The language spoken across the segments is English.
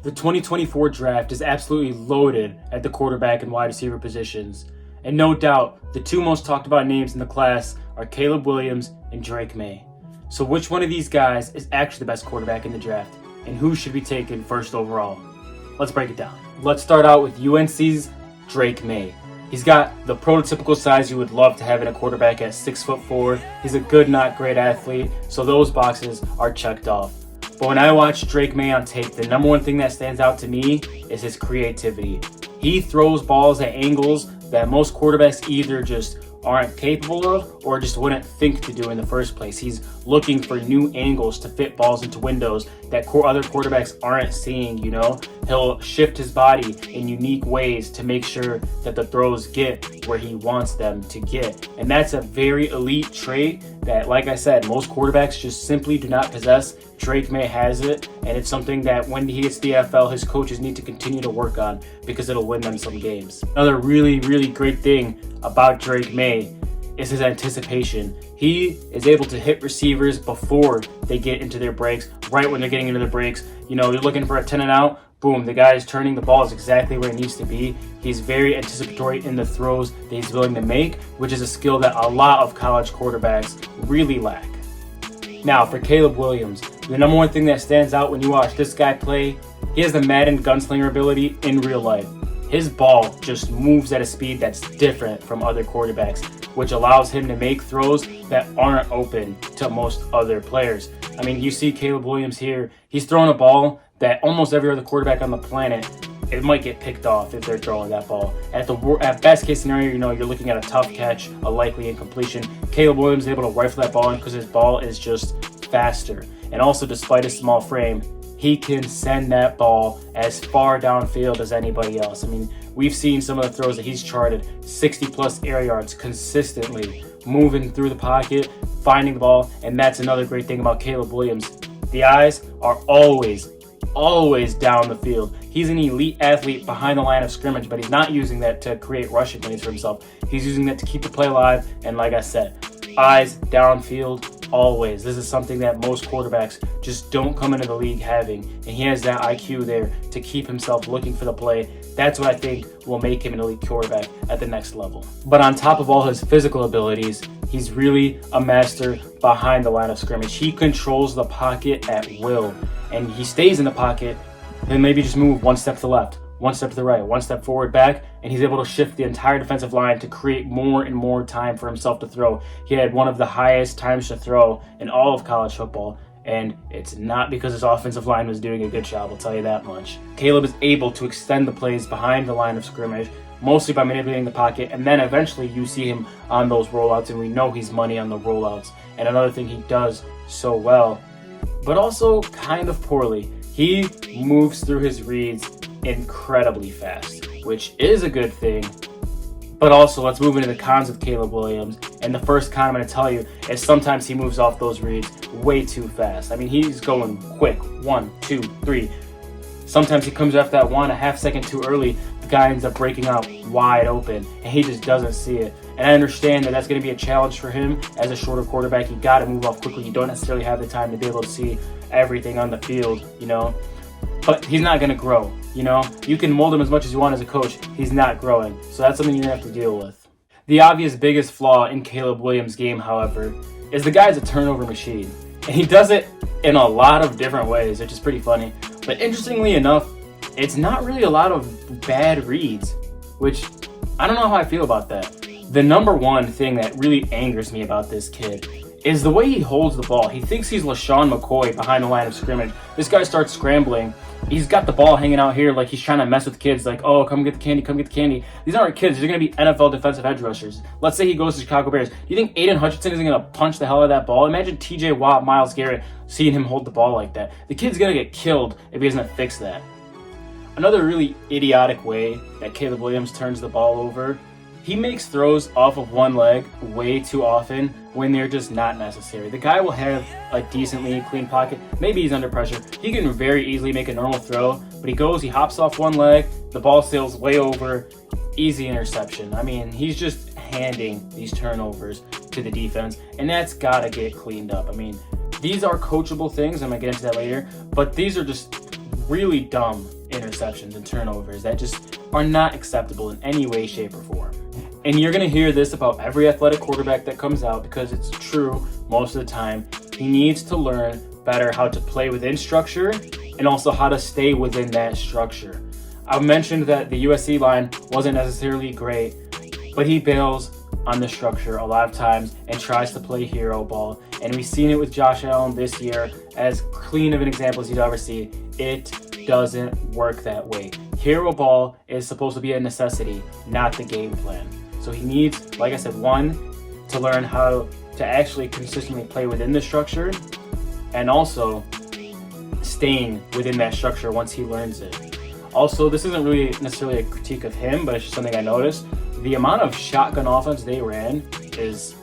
The 2024 draft is absolutely loaded at the quarterback and wide receiver positions. And no doubt, the two most talked about names in the class are Caleb Williams and Drake Maye. So which one of these guys is actually the best quarterback in the draft? And who should be taken first overall? Let's break it down. Let's start out with UNC's Drake Maye. He's got the prototypical size you would love to have in a quarterback at 6'4". He's a good, not great athlete, so those boxes are checked off. But when I watch Drake Maye on tape, the number one thing that stands out to me is his creativity. He throws balls at angles that most quarterbacks either just aren't capable of or just wouldn't think to do in the first place. He's looking for new angles to fit balls into windows that other quarterbacks aren't seeing, He'll shift his body in unique ways to make sure that the throws get where he wants them to get. And that's a very elite trait that, like I said, most quarterbacks just simply do not possess. Drake Maye has it, and it's something that when he hits the NFL, his coaches need to continue to work on because it'll win them some games. Another really, really great thing about Drake Maye is his anticipation. He is able to hit receivers before they get into their breaks, right when they're getting into their breaks. You're looking for a 10 and out, boom, the guy is turning the ball is exactly where it needs to be. He's very anticipatory in the throws that he's willing to make, which is a skill that a lot of college quarterbacks really lack. Now, for Caleb Williams, the number one thing that stands out when you watch this guy play, he has the Madden gunslinger ability in real life. His ball just moves at a speed that's different from other quarterbacks, which allows him to make throws that aren't open to most other players. I mean, you see Caleb Williams here, he's throwing a ball that almost every other quarterback on the planet, it might get picked off if they're throwing that ball. At best case scenario, you're looking at a tough catch, a likely incompletion. Caleb Williams is able to rifle that ball in because his ball is just faster. And also, despite his small frame, he can send that ball as far downfield as anybody else. I mean, we've seen some of the throws that he's charted, 60-plus air yards consistently, moving through the pocket, finding the ball, and that's another great thing about Caleb Williams. The eyes are always down the field. He's an elite athlete behind the line of scrimmage, but he's not using that to create rushing lanes for himself. He's using that to keep the play alive, and like I said, eyes downfield always. This is something that most quarterbacks just don't come into the league having, and he has that IQ there to keep himself looking for the play. That's what I think will make him an elite quarterback at the next level. But on top of all his physical abilities, he's really a master behind the line of scrimmage. He controls the pocket at will, and he stays in the pocket, then maybe just move one step to the left, one step to the right, one step forward, back, and he's able to shift the entire defensive line to create more and more time for himself to throw. He had one of the highest times to throw in all of college football, and it's not because his offensive line was doing a good job, I'll tell you that much. Caleb is able to extend the plays behind the line of scrimmage, mostly by manipulating the pocket, and then eventually you see him on those rollouts, and we know he's money on the rollouts. And another thing he does so well, but also kind of poorly, he moves through his reads incredibly fast, which is a good thing. But also, let's move into the cons of Caleb Williams. And the first con I'm going to tell you is sometimes he moves off those reads way too fast. I mean, he's going quick. 1, 2, 3. Sometimes he comes off that one a half second too early. The guy ends up breaking out wide open, and he just doesn't see it. And I understand that that's going to be a challenge for him as a shorter quarterback. You got to move off quickly. You don't necessarily have the time to be able to see everything on the field, But he's not going to grow, You can mold him as much as you want as a coach. He's not growing. So that's something you're going to have to deal with. The obvious biggest flaw in Caleb Williams' game, however, is the guy's a turnover machine. And he does it in a lot of different ways, which is pretty funny. But interestingly enough, it's not really a lot of bad reads, which I don't know how I feel about that. The number one thing that really angers me about this kid is the way he holds the ball. He thinks he's LaShawn McCoy behind the line of scrimmage. This guy starts scrambling. He's got the ball hanging out here like he's trying to mess with kids, like, oh, come get the candy, come get the candy. These aren't kids. They're going to be NFL defensive edge rushers. Let's say he goes to Chicago Bears. Do you think Aiden Hutchinson isn't going to punch the hell out of that ball? Imagine TJ Watt, Myles Garrett, seeing him hold the ball like that. The kid's going to get killed if he doesn't fix that. Another really idiotic way that Caleb Williams turns the ball over, he makes throws off of one leg way too often when they're just not necessary. The guy will have a decently clean pocket. Maybe he's under pressure. He can very easily make a normal throw, but he hops off one leg, the ball sails way over, easy interception. I mean, he's just handing these turnovers to the defense, and that's got to get cleaned up. I mean, these are coachable things. I'm going to get into that later, but these are just really dumb interceptions and turnovers that just are not acceptable in any way, shape, or form. And you're going to hear this about every athletic quarterback that comes out because it's true most of the time. He needs to learn better how to play within structure and also how to stay within that structure. I mentioned that the USC line wasn't necessarily great, but he bails on the structure a lot of times and tries to play hero ball. And we've seen it with Josh Allen this year, as clean of an example as you'd ever see. It doesn't work that way. Hero ball is supposed to be a necessity, not the game plan. So he needs, like I said, one, to learn how to actually consistently play within the structure, and also staying within that structure once he learns it. Also, this isn't really necessarily a critique of him, but it's just something I noticed. The amount of shotgun offense they ran is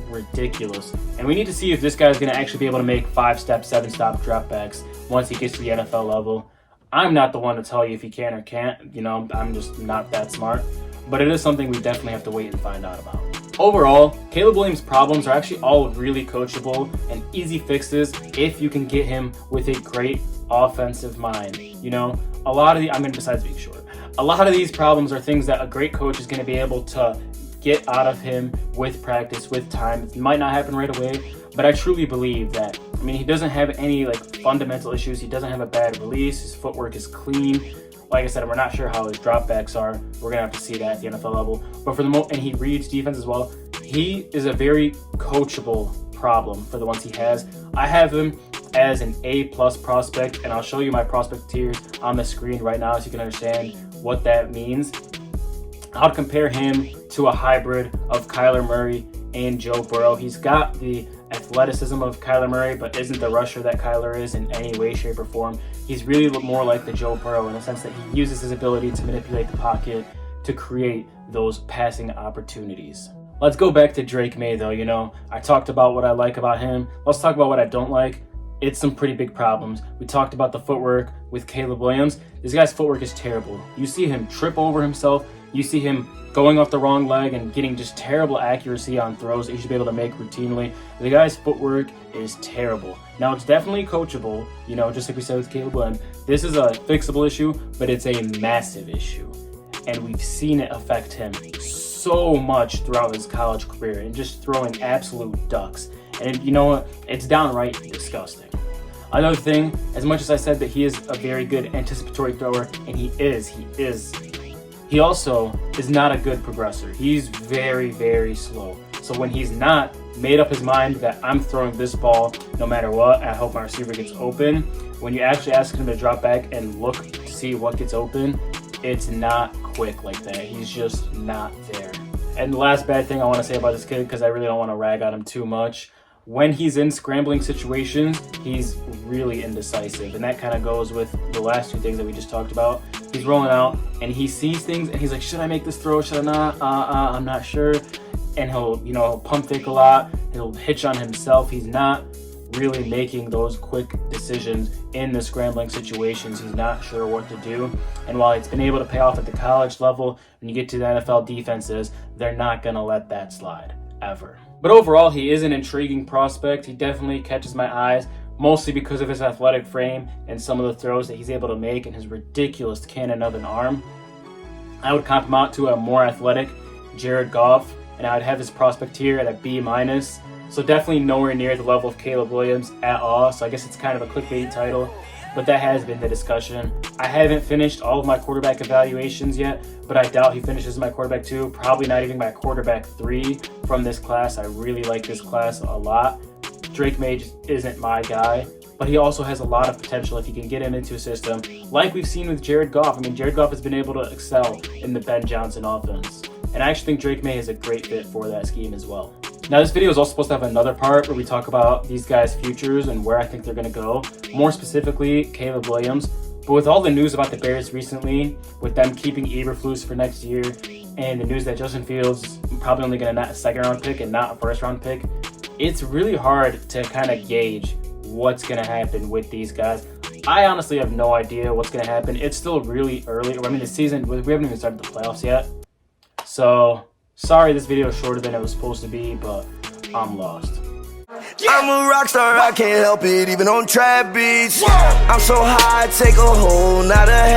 ridiculous. And we need to see if this guy's going to actually be able to make 5-step, 7-stop dropbacks once he gets to the NFL level. I'm not the one to tell you if he can or can't. You know, I'm just not that smart. But it is something we definitely have to wait and find out about. Overall, Caleb Williams' problems are actually all really coachable and easy fixes if you can get him with a great offensive mind. You know, a lot of besides being short, a lot of these problems are things that a great coach is going to be able to get out of him with practice, with time. It might not happen right away, but I truly believe that. I mean, he doesn't have any fundamental issues. He doesn't have a bad release. His footwork is clean. Like I said, we're not sure how his dropbacks are. We're gonna have to see that at the NFL level. But for the and he reads defense as well. He is a very coachable problem for the ones he has. I have him as an A+ prospect, and I'll show you my prospect tiers on the screen right now so you can understand what that means. I'll compare him to a hybrid of Kyler Murray and Joe Burrow. He's got the athleticism of Kyler Murray, but isn't the rusher that Kyler is in any way, shape, or form. He's really more like the Joe Burrow in the sense that he uses his ability to manipulate the pocket to create those passing opportunities. Let's go back to Drake Maye though. You know, I talked about what I like about him. Let's talk about what I don't like. It's some pretty big problems. We talked about the footwork with Caleb Williams. This guy's footwork is terrible. You see him trip over himself. You see him going off the wrong leg and getting just terrible accuracy on throws that he should be able to make routinely. The guy's footwork is terrible. Now, it's definitely coachable, you know, just like we said with Caleb Williams. This is a fixable issue, but it's a massive issue. And we've seen it affect him so much throughout his college career and just throwing absolute ducks. And you know what? It's downright disgusting. Another thing, as much as I said that he is a very good anticipatory thrower, and he also is not a good progressor. He's very, very slow. So when he's not made up his mind that I'm throwing this ball no matter what, I hope my receiver gets open, when you actually ask him to drop back and look to see what gets open, it's not quick like that. He's just not there. And the last bad thing I want to say about this kid, because I really don't want to rag on him too much, when he's in scrambling situations, he's really indecisive. And that kind of goes with the last two things that we just talked about. He's rolling out and he sees things and he's like, should I make this throw? Should I not? I'm not sure. And he'll pump fake a lot. He'll hitch on himself. He's not really making those quick decisions in the scrambling situations. He's not sure what to do. And while it's been able to pay off at the college level, when you get to the NFL defenses, they're not going to let that slide ever. But overall, he is an intriguing prospect. He definitely catches my eyes, mostly because of his athletic frame and some of the throws that he's able to make and his ridiculous cannon of an arm. I would comp him out to a more athletic Jared Goff, and I would have his prospect here at a B-. So definitely nowhere near the level of Caleb Williams at all. So I guess it's kind of a clickbait title, but that has been the discussion. I haven't finished all of my quarterback evaluations yet, but I doubt he finishes my quarterback 2, probably not even my quarterback 3 from this class. I really like this class a lot. Drake Maye just isn't my guy, but he also has a lot of potential if you can get him into a system like we've seen with Jared Goff. I mean, Jared Goff has been able to excel in the Ben Johnson offense, and I actually think Drake Maye is a great fit for that scheme as well. Now, this video is also supposed to have another part where we talk about these guys' futures and where I think they're going to go. More specifically, Caleb Williams. But with all the news about the Bears recently, with them keeping Eberflus for next year, and the news that Justin Fields probably only going to not a second-round pick and not a first-round pick, it's really hard to kind of gauge what's going to happen with these guys. I honestly have no idea what's going to happen. It's still really early. I mean, the season, we haven't even started the playoffs yet. So, sorry this video is shorter than it was supposed to be, but I'm lost. I'm a rock star, I can't help it, even on trap beats. I'm so high, I take a whole, not a